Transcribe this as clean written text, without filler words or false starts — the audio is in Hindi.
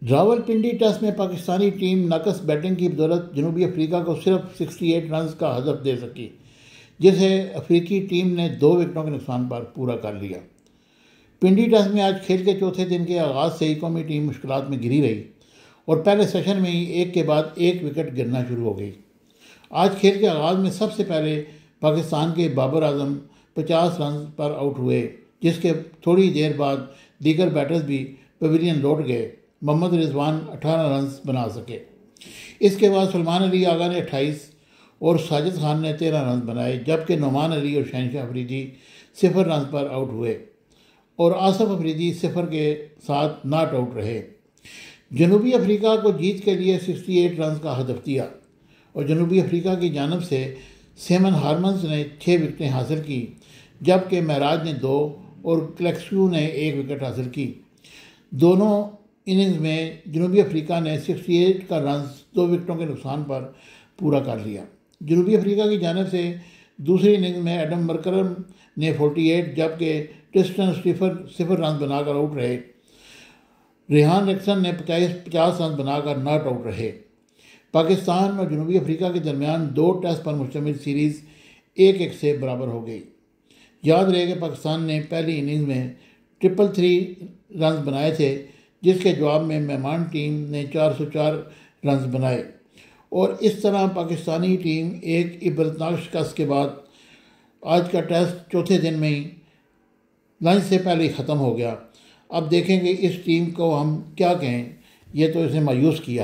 रावलपिंडी टेस्ट में पाकिस्तानी टीम नाकस बैटिंग की बदौलत जनूबी अफ्रीका को सिर्फ 68 रन का हदफ दे सकी, जिसे अफ्रीकी टीम ने 2 विकेटों के नुकसान पर पूरा कर लिया। पिंडी टेस्ट में आज खेल के चौथे दिन के आगाज़ से ही कौमी टीम मुश्किलात में घिरी रही और पहले सेशन में ही एक के बाद एक विकेट गिरना शुरू हो गई। आज खेल के आगाज़ में सबसे पहले पाकिस्तान के बाबर आजम 50 रन पर आउट हुए, जिसके थोड़ी देर बाद दीगर बैटर्स भी पवेलियन लौट गए। मोहम्मद रिजवान 18 रन बना सके। इसके बाद सलमान अली आगा ने 28 और साजिद खान ने 13 रन बनाए, जबकि नुमान अली और शहनशाह अफरीदी 0 रन पर आउट हुए और आसफ अफरीदी 0 के साथ नॉट आउट रहे। जनूबी अफ्रीका को जीत के लिए 68 रन का हदफ दिया और जनूबी अफ्रीका की जानब से सेमन हारमन्स ने 6 विकेटें हासिल की, जबकि महराज ने 2 और क्लेक्सू ने 1 विकेट हासिल की। दोनों इनिंग्स में जनूबी अफ्रीका ने 68 का रन 2 विकेटों के नुकसान पर पूरा कर लिया। जनूबी अफ्रीका की जानब से दूसरी इनिंग्स में एडम मरकरम ने 48 जबकि ट्रिस्टन स्टीफन 0 रन बनाकर आउट रहे। रेहान रिक्सन ने 50 रन बनाकर नॉट आउट रहे। पाकिस्तान और जनूबी अफ्रीका के दरमियान 2 टेस्ट पर मुश्तमिल सीरीज़ 1-1 से बराबर हो गई। याद रहे कि पाकिस्तान ने पहली इनिंग्स में 333 रन बनाए थे, जिसके जवाब में मेहमान टीम ने 404 रन बनाए और इस तरह पाकिस्तानी टीम एक इबरतनाक शिकस्त के बाद आज का टेस्ट चौथे दिन में ही लंच से पहले ही ख़त्म हो गया। अब देखेंगे इस टीम को हम क्या कहें, ये तो इसे मायूस किया।